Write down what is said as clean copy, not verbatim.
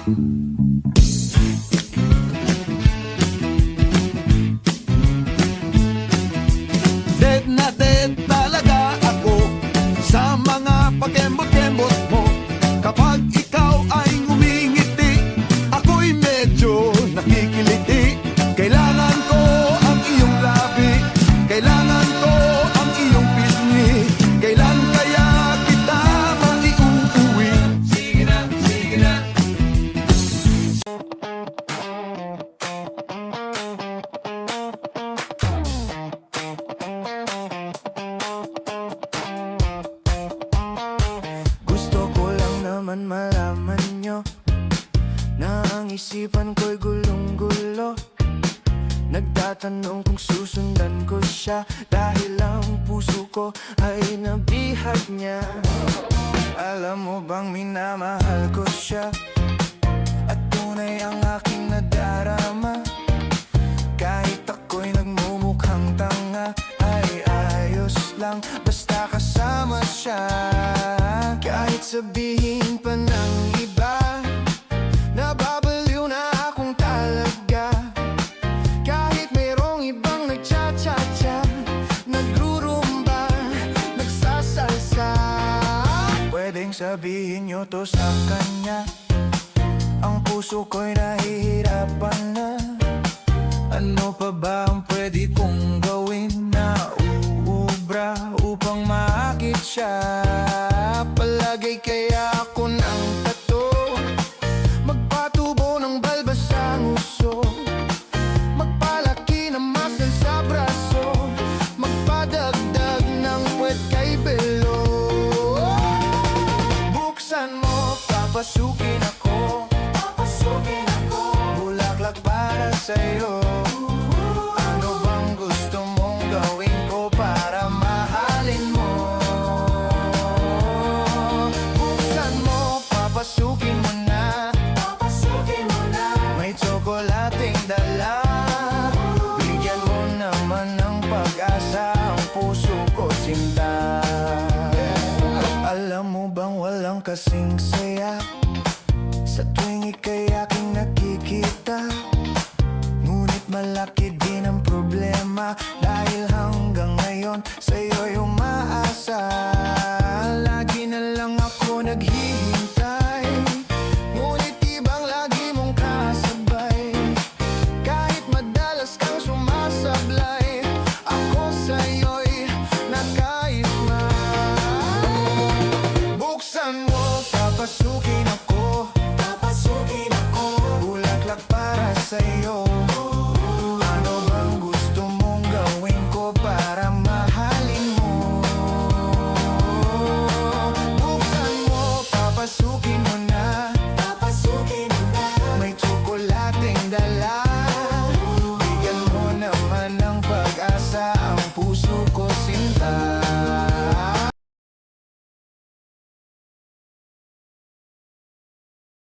Dead na dead talaga ako sa mga pakembot-kembot mo. Kapag ikaw ay ngumingiti, ako'y medyo nakikiliti. Kailangan ko ang iyong labi, kailangan ko ang iyong pisngi. Kailan kaya kita maiuuwi? Sige na, sige na. Gusto ko lang naman malaman nyo na ang isipan ko'y gulong-gulo. Nagtatanong kung susundan ko siya dahil ang puso ko ay nabihag niya. Alam mo bang minamahal ko siya at tunay ang aking nadarama. Kahit ako'y nagmumukhang tanga, ay ayos lang basta kasama siya. Kahit sabihin pa ng iba, nababaliw na akong talaga. Kahit mayroong ibang nagcha-cha-cha, nagrurumba, nagsasalsa. Pwedeng sabihin nyo to sa kanya, ang puso ko'y nahihirapan na. Ano pa ba ang pwede kong gawin na uubra upang maakit siya? Palagay kaya ako ng tato, magpatubo ng balbas sa nguso, magpalaki ng muscle sa braso, magpadagdag ng puwet kay belo. Buksan mo, papasukin ako, bulaklak para sa'yo. Ano bang gusto mong gawin ko para mahalin mo? Buksan mo, papasukin mo na, may tsokolating dala. Bigyan mo naman ng pag-asa ang puso ko, sinta. Alam mo bang walang kasing saya sa tuwing ika'y aking nakikita? Ngunit malaki din ang problema dahil hanggang ngayon sa'yo'y umaasa.